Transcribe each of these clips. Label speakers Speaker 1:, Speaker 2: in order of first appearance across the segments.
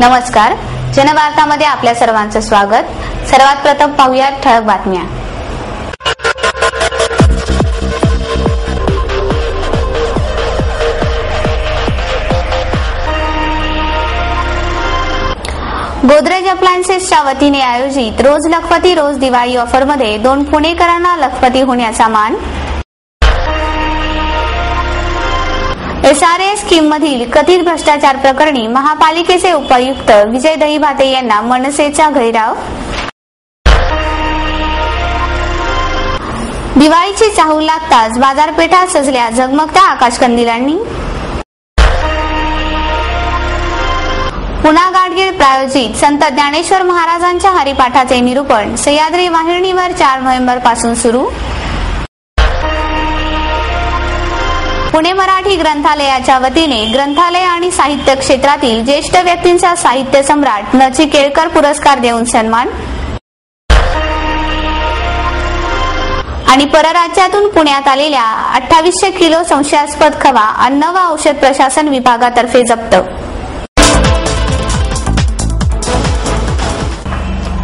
Speaker 1: नमस्कार, जनवार्तामध्ये आपल्या सर्वांचं स्वागत. सर्वात प्रथम पाहूया ठळक बातम्या. गोदरेज अप्लायन्सेसच्या वतीने आयोजित रोज लखपती रोज दिवाळी ऑफरमध्ये 2 पुणेकरांना लखपती होण्याचा मान. SRA स्कीममधील कथित भ्रष्टाचार प्रकरणी महापालिकेचे उपायुक्त विजय दहीभाते यांना मनसेचा घेराव. दिवाळीची चाहूल लागताच बाजारपेठा सजल्या झगमगत्या आकाशकंदिलांनी. पुणा गाडगीळ प्रायोजित संत ज्ञानेश्वर महाराजांच्या हरिपाठाचे निरूपण सह्याद्री वाहिनीवर 4 नोव्हेंबर पासून सुरू. पुणे मराठी ग्रंथालयाच्या वतीने ग्रंथालय आणि साहित्य क्षेत्रातील ज्येष्ठ व्यक्तींचा साहित्य सम्राट न.चि. केळकर पुरस्कार देऊन सन्मान. आणि परराज्यातून पुण्यात आलेल्या 2800 किलो संशयास्पद खवा अन्न व औषध प्रशासन विभागातर्फे जप्त.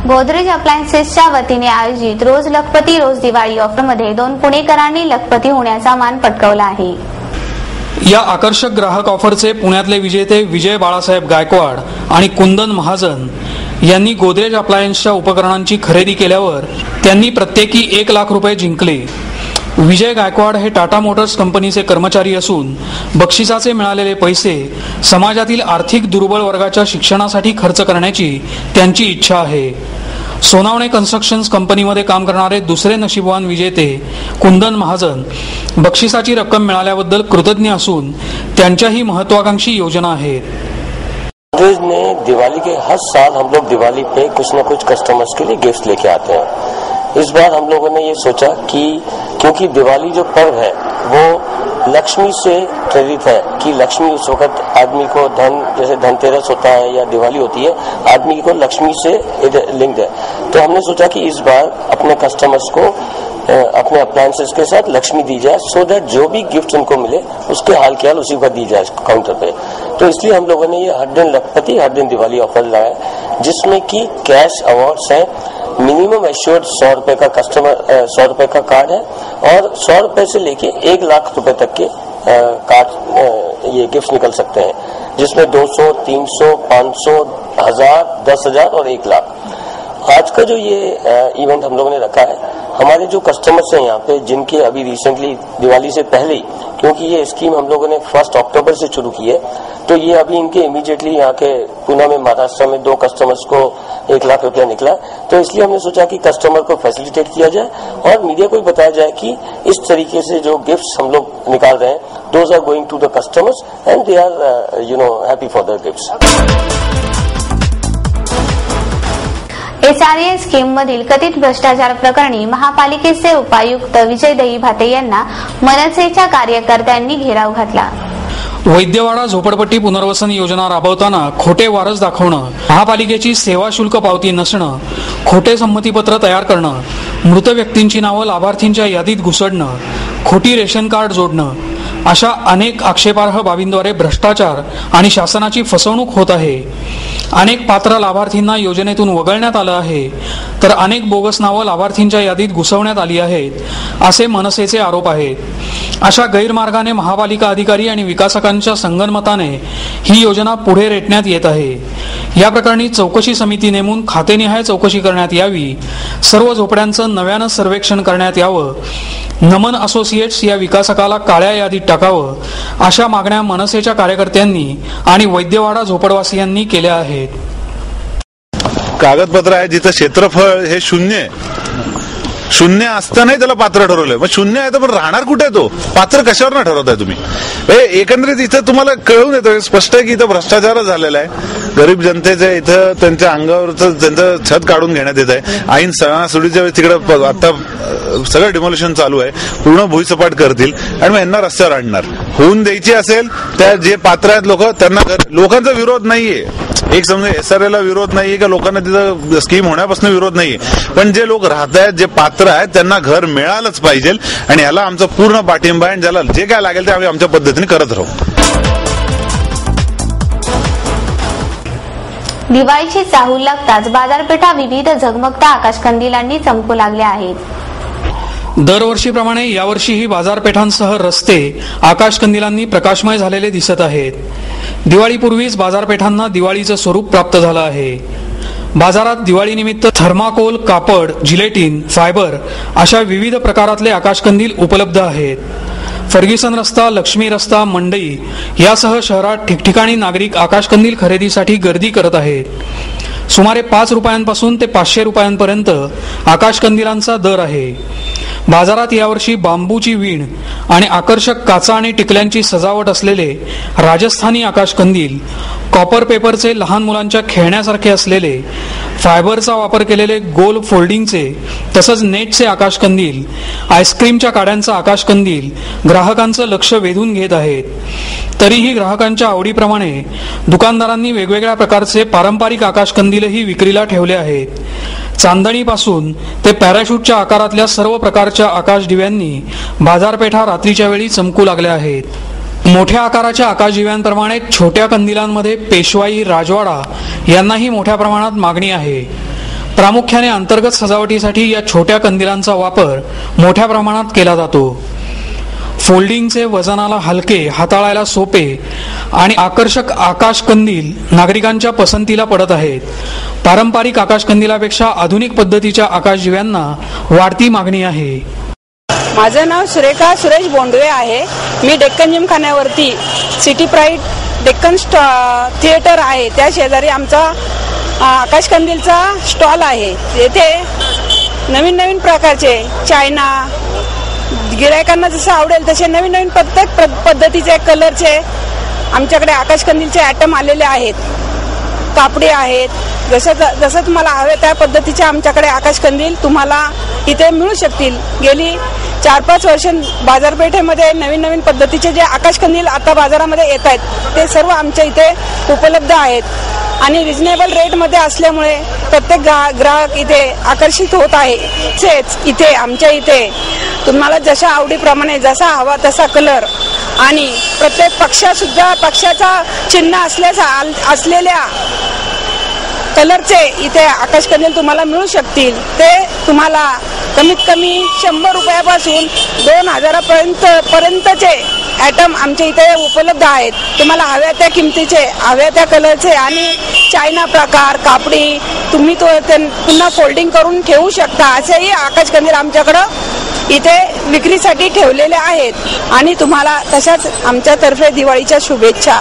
Speaker 1: गोदरेज अप्लायन्सेसच्या वतीने आयोजित रोज लखपती रोज दिवाळी ऑफरमध्ये 2 पुणेकरांनी लखपती होण्याचा मान पटकावला आहे.
Speaker 2: या आकर्षक ग्राहक ऑफरचे पुण्यातले विजेते विजय बाळासाहेब गायकवाड आणि कुंदन महाजन यांनी गोदरेज अप्लायन्सच्या उपकरणांची खरेदी केल्यावर त्यांनी प्रत्येकी 1 लाख रुपये जिंकले. विजय गायकवाड हे टाटा मोटर्स कंपनीचे कर्मचारी असून बक्षिसाचे मिळालेले पैसे समाजातील आर्थिक दुर्बल वर्गाच्या शिक्षणासाठी खर्च करण्याची त्यांची इच्छा आहे. सोनावणे कन्स्ट्रक्शन्स कंपनीमध्ये काम करणारे दुसरे नशीबवान विजेते कुंदन महाजन बक्षिसाची रक्कम मिळाल्याबद्दल कृतज्ञ असून त्यांच्याही महत्वाकांक्षी योजना आहेत.
Speaker 3: गोदरेज ने दिवाली के हर साल हम लोग दिवाली पे कुछ न कुछ कस्टमर्स के लिए गिफ्ट लेके आते हैं. इस बार हम लोगों ने ये सोचा कि क्योंकि दिवाली जो पर्व है वो लक्ष्मी से प्रेरित है कि लक्ष्मी उस वक्त आदमी को धन, जैसे धनतेरस होता है या दिवाली होती है, आदमी को लक्ष्मी से लिंक्ड है. तो हमने सोचा कि इस बार अपने कस्टमर्स को अपने अप्लायंसेस के साथ लक्ष्मी दी जाए, सो दैट जो भी गिफ्ट उनको मिले उसके हाल के हाल उसी को दी जाए काउंटर पे. तो इसलिए हम लोगों ने ये हर दिन लखपति हर दिन दिवाली ऑफर लाया, जिसमें कि कैश अवार्ड्स हैं. मिनिमम एश्योर्ड 100 रुपए का कस्टमर 100 रुपए का कार्ड है और 100 रुपए से लेके 1 लाख रुपए तक के कार्ड ये गिफ्ट निकल सकते हैं, जिसमें 200, 300, 500, 1000, 10,000 और 1 लाख. आज का जो ये इवेंट हम लोगों ने रखा है, हमारे जो कस्टमर्स हैं यहाँ पे जिनके अभी रिसेंटली दिवाली से पहले, क्योंकि ये स्कीम हम लोगों ने 1 अक्टूबर से शुरू की है, तो ये अभी इनके इमीडिएटली यहाँ के पुणे में महाराष्ट्र में 2 कस्टमर्स को 1 लाख रुपया निकला. तो इसलिए हमने सोचा कि कस्टमर को फैसिलिटेट किया जाए और मीडिया को भी बताया जाए कि इस तरीके से जो गिफ्ट्स हम लोग निकाल रहे हैं, those are going to the customers and they are happy for the gifts.
Speaker 1: SRA स्कीममधील कथित भ्रष्टाचार प्रकरणी महापालिकेचे उपायुक्त विजय दहीभाते यांना मनसेच्या कार्यकर्त्यांनी घेराव घातला.
Speaker 2: वैद्यवाडा झोपडपट्टी पुनर्वसन योजना राबवताना खोटे वारस दाखवणं, महापालिकेची सेवा शुल्क पावती नसणं, खोटे संमतीपत्र तयार करणं, मृत व्यक्तींची नावं लाभार्थींच्या यादीत घुसडणं, खोटी रेशन कार्ड जोडणं अशा अनेक आक्षेपार्ह बाबींद्वारे भ्रष्टाचार आणि शासनाची फसवणूक होत आहे. अनेक पात्र लाभार्थींना योजनेतून वगळण्यात आलं आहे, तर अनेक बोगस नावं लाभार्थींच्या यादीत घुसवण्यात आली आहेत, असे मनसेचे आरोप आहेत. अशा गैरमार्गाने महापालिका अधिकारी आणि विकासकांच्या संगनमताने ही योजना पुढे रेटण्यात येत आहे. या प्रकरणी चौकशी समिती नेमून खातेनिहाय चौकशी करण्यात यावी, सर्व झोपड्यांचं नव्यानं सर्वेक्षण करण्यात यावं, नमन असोसिएट्स या विकासकाला काळ्या यादीत टाकावं, अशा मागण्या मनसेच्या कार्यकर्त्यांनी आणि वैद्यवाडा झोपडवासियांनी केल्या आहेत.
Speaker 4: कागदपत्र आहे जिथं क्षेत्रफळ हे शून्य असतानाही त्याला पात्र ठरवलंय. मग शून्य आहे तर पण राहणार कुठे तो पात्र कशावर ठरवताय तुम्ही? एकंदरीत इथं तुम्हाला कळून येतं स्पष्ट आहे की इथं भ्रष्टाचार झालेला आहे. गरीब जनतेचे इथं त्यांच्या अंगावरचं त्यांचं छत काढून घेण्यात येत आहे. ऐन सणासुदीच्या वेळेस तिकडे आता सगळं डिमोलिशन चालू आहे, पूर्ण भुईसपाट करतील आणि मग यांना रस्त्यावर आणणार. होऊन द्यायची असेल त्या जे पात्र आहेत लोक त्यांना, लोकांचा विरोध नाहीये. एक समजा SRA ला विरोध नाहीये का लोकांना तिथं स्कीम होण्यापासून विरोध नाहीये, पण जे लोक राहत आहेत जे पात्र आहेत त्यांना घर मिळालंच पाहिजे आणि याला आमचा पूर्ण पाठिंबा आहे. ज्याला जे काय लागेल ते आम्ही आमच्या पद्धतीने करत राहू.
Speaker 1: दिवाळीची चाहूल लागताच बाजारपेठा विविध झगमगत्या आकाशकंदिलांनी चमकू लागल्या आहेत।
Speaker 2: दरवर्षीप्रमाणे यावर्षीही बाजारपेठांसह रस्ते आकाशकंदिलांनी प्रकाशमय झालेले दिसत आहेत। दिवाळीपूर्वीच बाजारपेठांना दिवाळीचं स्वरूप प्राप्त झालं आहे। बाजारात दिवाळीनिमित्त थर्माकोल, कापड, जिलेटिन, फायबर अशा विविध प्रकारातले आकाशकंदील उपलब्ध आहेत। फर्ग्युसन रस्ता, लक्ष्मी रस्ता, मंडई यासह शहरात ठिकठिकाणी नागरिक आकाशकंदील खरेदीसाठी गर्दी करत आहेत। सुमारे 5 रुपयांपासून ते 500 रुपयांपर्यंत आकाशकंदिलांचा दर आहे। बाजारात यावर्षी बांबूची वीण आणि आकर्षक काचा आणि टिकल्यांची सजावट असलेले राजस्थानी आकाशकंदील, कॉपर पेपरचे लहान मुलांच्या खेळण्यासारखे असलेले, फायबरचा वापर केलेले गोल फोल्डिंगचे तसंच नेटचे आकाशकंदील, आईस्क्रीमच्या काड्यांचा आकाशकंदील ग्राहकांचं लक्ष वेधून घेत आहेत। तरीही ग्राहकांच्या आवडीप्रमाणे दुकानदारांनी वेगवेगळ्या प्रकारचे पारंपरिक आकाशकंदीलही विक्रीला ठेवले आहेत। चांदणीपासून ते पॅराशूटच्या आकारातल्या सर्व प्रकारच्या आकाशदिव्यांनी बाजारपेठा रात्रीच्या वेळी चमकू लागल्या आहेत। मोठ्या आकाराच्या आकाशदिव्यांप्रमाणे छोट्या कंदिलांमध्ये पेशवाई, राजवाडा यांनाही मोठ्या प्रमाणात मागणी आहे। प्रामुख्याने अंतर्गत सजावटीसाठी या छोट्या कंदिलांचा वापर मोठ्या प्रमाणात केला जातो। फोल्डिंगचे, वजनाला हलके, हाताळायला सोपे आणि आकर्षक आकाशकंदील नागरिकांच्या पसंतीला पडत आहेत। पारंपरिक आकाशकंदिलापेक्षा आधुनिक पद्धतीच्या आकाशदिव्यांना वाढती मागणी आहे।
Speaker 5: माझं नाव सुरेखा सुरेश बोंडवे आहे। मी डेक्कन जिमखान्यावरती सिटी प्राईड डेक्कन थिएटर आहे त्या शेजारी आमचा आकाशकंदीलचा स्टॉल आहे। येथे नवीन नवीन प्रकारचे चायना गिरायकांना जसं आवडेल तसे नवीन नवीन प्रत्येक पद्धतीचे कलरचे आमच्याकडे आकाशकंदीलचे आयटम आलेले आहेत। कापडी आहेत, जसं तुम्हाला हवे त्या पद्धतीचे आमच्याकडे आकाशकंदील तुम्हाला इथे मिळू शकतील। गेली 4-5 वर्ष बाजारपेठेमध्ये नवीन नवीन पद्धतीचे जे आकाशकंदील आता बाजारामध्ये येत आहेत ते सर्व आमच्या इथे उपलब्ध आहेत आणि रिजनेबल रेटमध्ये असल्यामुळे प्रत्येक ग्राहक इथे आकर्षित होत आहे। तसेच इथे आमच्या इथे तुम्हाला जशा आवडीप्रमाणे जसा हवा तसा कलर आणि प्रत्येक पक्षाचा चिन्ह असलेल्या कलरचे इथे आकाशकंदील तुम्हाला मिळू शकतील। ते तुम्हाला कमीत कमी 100 रुपयापासून 2000पर्यंतचे आयटम आमच्या इथे उपलब्ध आहेत। तुम्हाला हव्या त्या किमतीचे, हव्या त्या कलरचे आणि चायना प्रकार, कापडी तुम्ही पुन्हा फोल्डिंग करून ठेवू शकता असेही आकाशकंदील आमच्याकडं इथे विक्रीसाठी ठेवलेले आहेत आणि तुम्हाला तशाच आमच्यातर्फे दिवाळीच्या शुभेच्छा।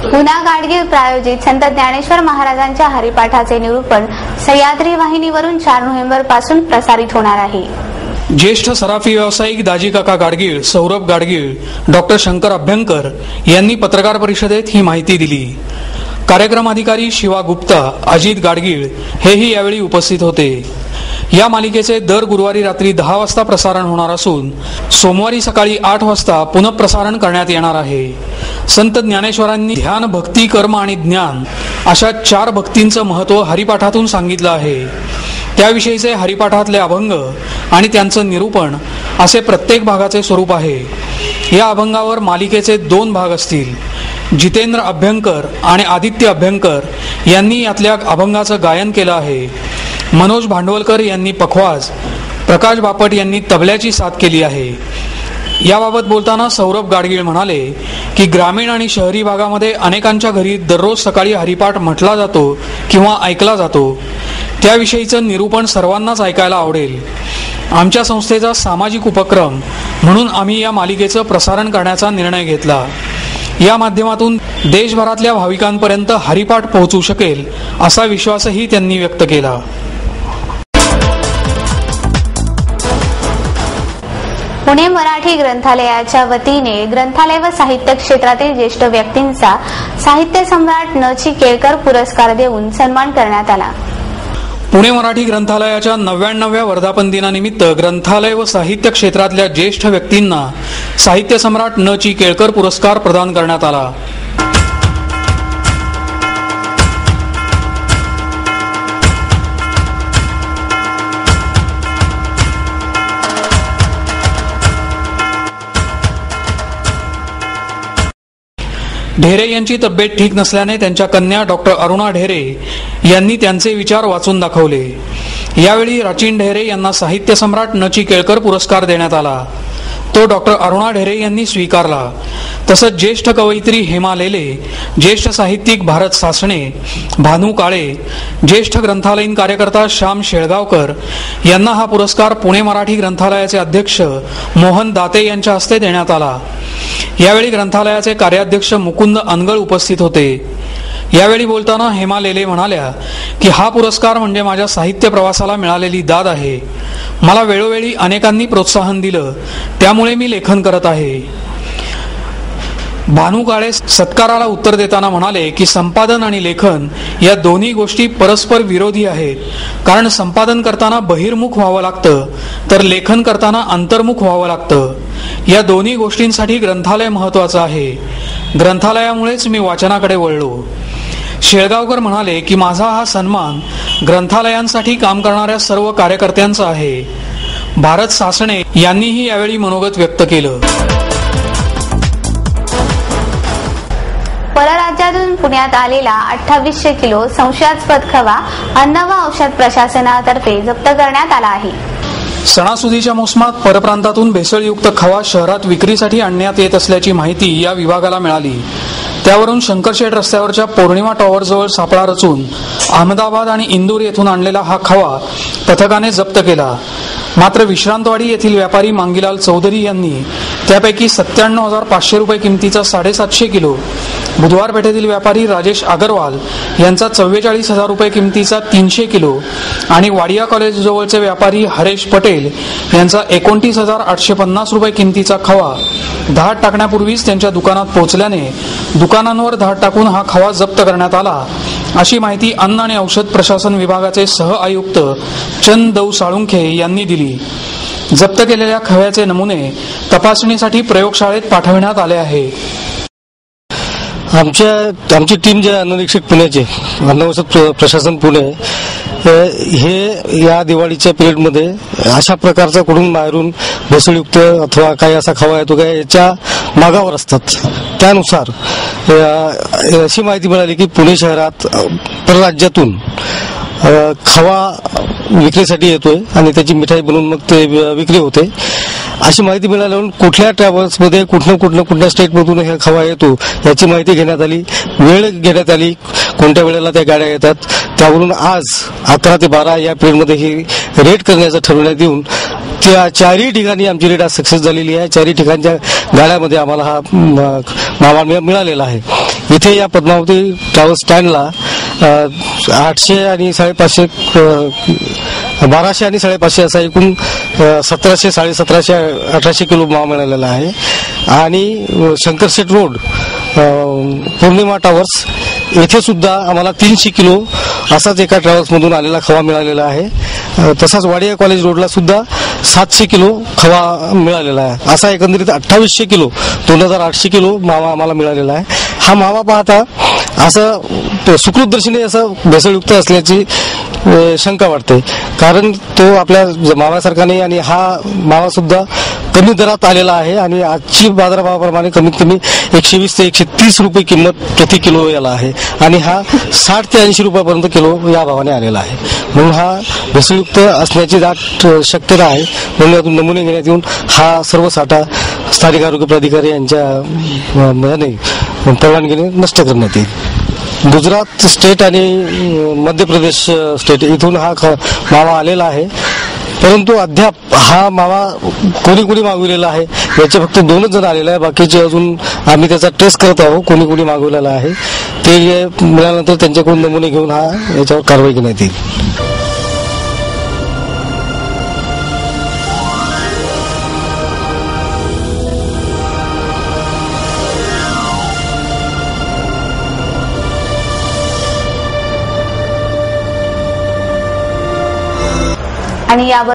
Speaker 1: पुन्हा गाडगीळ प्रायोजित संत ज्ञानेश्वर महाराजांच्या हरिपाठाचे निरूपण सह्याद्री वाहिनीवरून 4 नोव्हेंबर पासून प्रसारित होणार आहे।
Speaker 2: ज्येष्ठ सराफी व्यावसायिक दाजी काका गाडगीळ, सौरभ गाडगीळ, डॉक्टर शंकर अभ्यंकर यांनी पत्रकार परिषदेत ही माहिती दिली। कार्यक्रम अधिकारी शिवा गुप्ता, अजित गाडगीळ हेही यावेळी उपस्थित होते। या मालिकेचे दर गुरुवारी रात्री 10 वाजता प्रसारण होणार असून सोमवारी सकाळी 8 वाजता पुनःप्रसारण करण्यात येणार आहे। संत ज्ञानेश्वरांनी ध्यान, भक्ती, कर्म आणि ज्ञान अशा 4 भक्तींचं महत्त्व हरिपाठातून सांगितलं आहे। त्याविषयीचे हरिपाठातले अभंग आणि त्यांचं निरूपण असे प्रत्येक भागाचे स्वरूप आहे। या अभंगावर मालिकेचे 2 भाग असतील। जितेंद्र अभ्यंकर आणि आदित्य अभ्यंकर यांनी यातल्या अभंगाचं गायन केलं आहे। मनोज भांडवलकर यांनी पखवाज, प्रकाश बापट यांनी तबल्याची साथ केली आहे। याबाबत बोलताना सौरभ गाडगीळ म्हणाले की ग्रामीण आणि शहरी भागामध्ये अनेकांच्या घरी दररोज सकाळी हरिपाठ म्हटला जातो किंवा ऐकला जातो। त्याविषयीचं निरूपण सर्वांनाच ऐकायला आवडेल। आमच्या संस्थेचा सामाजिक उपक्रम म्हणून आम्ही या मालिकेचं प्रसारण करण्याचा निर्णय घेतला। या माध्यमातून देशभरातल्या भाविकांपर्यंत हरिपाठ पोहोचू शकेल असा विश्वासही त्यांनी व्यक्त केला।
Speaker 1: पुणे मराठी ग्रंथालयाच्या वतीने ग्रंथालय व साहित्य क्षेत्रातील ज्येष्ठ व्यक्तींचा साहित्य सम्राट न. ची. केळकर पुरस्कार देऊन सन्मान करण्यात आला।
Speaker 2: पुणे मराठी ग्रंथालयाच्या 99व्या वर्धापन दिनानिमित्त ग्रंथालय व साहित्य क्षेत्रातल्या ज्येष्ठ व्यक्तींना साहित्य सम्राट न. ची. केळकर पुरस्कार प्रदान करण्यात आला। ढेरे यांची तब्येत ठीक नसल्याने त्यांच्या कन्या डॉक्टर अरुणा ढेरे यांनी त्यांचे विचार वाचून दाखवले. यावेळी राचिन ढेरे यांना साहित्य सम्राट न. ची. केळकर पुरस्कार देण्यात आला. तो डॉक्टर अरुणा ढेरे यांनी स्वीकारला. तसंच ज्येष्ठ कवयित्री हेमा लेले, ज्येष्ठ साहित्यिक भारत सासणे, भानू काळे, ज्येष्ठ ग्रंथालयीन कार्यकर्ता श्याम शेळगावकर यांना हा पुरस्कार पुणे मराठी ग्रंथालयाचे अध्यक्ष मोहन दाते यांच्या हस्ते देण्यात आला. यावेळी ग्रंथालयाचे कार्याध्यक्ष मुकुंद अनगळ उपस्थित होते. यावेळी बोलताना हेमा लेले म्हणाल्या की हा पुरस्कार म्हणजे माझ्या साहित्य प्रवासाला मिळालेली दाद आहे. मला वेळोवेळी अनेकांनी प्रोत्साहन दिलं, त्यामुळे मी लेखन करत आहे. भानू काळे सत्काराला उत्तर देताना म्हणाले की संपादन आणि लेखन या दोन्ही गोष्टी परस्पर विरोधी आहेत. कारण संपादन करताना बहिर्मुख व्हावं लागतं, तर लेखन करताना अंतर्मुख व्हावं लागतं. या दोन्ही गोष्टींसाठी ग्रंथालय महत्वाचं आहे. ग्रंथालयामुळेच मी वाचनाकडे वळलो. शेळगावकर म्हणाले की माझा हा सन्मान ग्रंथालयांसाठी काम करणाऱ्या सर्व कार्यकर्त्यांचा आहे. भारत सासणे यांनीही यावेळी मनोगत व्यक्त केलं.
Speaker 1: परराज्यातून पुण्यात आलेला 2800 किलो संशयास्पद खवा अन्न व औषध प्रशासनातर्फे जप्त करण्यात आला आहे.
Speaker 2: सणासुदीच्या मोसमात परप्रांतातून भेसळयुक्त खवा शहरात विक्रीसाठी आणण्यात येत असल्याची माहिती या विभागाला मिळाली. त्यावरून शंकरशेठ रस्त्यावरच्या पौर्णिमा टॉवरजवळ सापळा रचून अहमदाबाद आणि इंदूर येथून आणलेला हा खवा पथकाने जप्त केला. मात्र विश्रांतवाडी येथील व्यापारी मांगीलाल चौधरी यांनी त्यापैकी 97,500 रुपये किमतीचा 750 किलो, बुधवार पेठेतील व्यापारी राजेश अगरवाल यांचा 44,000 रुपये किमतीचा 300 किलो आणि वाडिया कॉलेज जवळचे व्यापारी हरेश पटेल यांचा 29,850 रुपये किमतीचा खवा धाड टाकण्यापूर्वीच त्यांच्या दुकानात पोहोचल्याने दुकानांवर धाड टाकून हा खवा जप्त करण्यात आला, अशी माहिती अन्न आणि औषध प्रशासन विभागाचे सह आयुक्त चंद दौ साळुंखे यांनी दिली. जप्त केलेल्या खव्याचे नमुने तपासणीसाठी प्रयोगशाळेत पाठविण्यात आले आहे.
Speaker 6: आमची टीम जे अन्ननिरीक्षक पुण्याचे अन्न औषध प्रशासन पुणे हे या दिवाळीच्या पिरियडमध्ये अशा प्रकारचा कुठून बाहेरून भेसळयुक्त अथवा काही असा खवा येतो का याच्या मागावर असतात. त्यानुसार अशी माहिती मिळाली की पुणे शहरात परराज्यातून खवा विक्रीसाठी येतोय आणि त्याची मिठाई बनवून मग ते विक्री होते, अशी माहिती मिळाल्यावर कुठल्या ट्रॅव्हल्समध्ये कुठल्या स्टेटमधून हे खवा येतो याची माहिती घेण्यात आली, वेळ घेण्यात आली, कोणत्या वेळेला त्या गाड्या येतात. त्यावरून आज 11 ते 12 या पिरियडमध्ये ही रेड करण्याचं ठरवण्यात येऊन त्या 4ही ठिकाणी आमची रेड आज सक्सेस झालेली आहे. 4ही ठिकाणच्या गाड्यामध्ये आम्हाला हा मावा मिळालेला आहे. इथे या पद्मावती ट्रॅव्हल स्टँडला 800 आणि 550 1200 आणि 550 असा एकूण 1700, 1750, 1800 किलो मावा मिळालेला आहे. आणि शंकरशेठ रोड पौर्णिमा टॉवर्स येथे सुद्धा आम्हाला 300 किलो असाच एका ट्रॅव्हल्समधून आलेला खवा मिळालेला आहे. तसाच वाडिया कॉलेज रोडला सुद्धा 700 किलो खवा मिळालेला आहे. असा एकंदरीत 2800 किलो 2800 किलो मावा आम्हाला मिळालेला आहे. हा मावा पाहता असं सुकृतदर्शनी असं भेसळयुक्त असल्याची शंका वाटते, कारण तो आपल्या माव्यासारखा नाही आणि हा मावा सुद्धा कमी दरात आलेला आहे आणि आजची बाजारभावाप्रमाणे कमीत कमी 120 ते 130 रुपये किंमत प्रति किलो याला आहे आणि हा 60 ते 80 रुपयापर्यंत किलो या भावाने आलेला आहे. म्हणून हा भेसळयुक्त असण्याची दाट शक्यता आहे. म्हणून यातून नमुने घेण्यात येऊन हा सर्व साठा स्थानिक आरोग्य प्राधिकारी यांच्या परवानगीने नष्ट करण्यात येईल. गुजरात स्टेट आणि मध्य प्रदेश स्टेट इथून हा मावा आलेला आहे, परंतु अद्याप हा मावा कोणी मागविलेला आहे याचे फक्त 2च जण आलेले आहे. बाकीचे अजून आम्ही त्याचा टेस्ट करत आहोत कोणी मागवलेला आहे. ते मिळाल्यानंतर त्यांच्याकडून नमुने घेऊन याच्यावर कारवाई करण्यात येईल.
Speaker 1: आणि यावर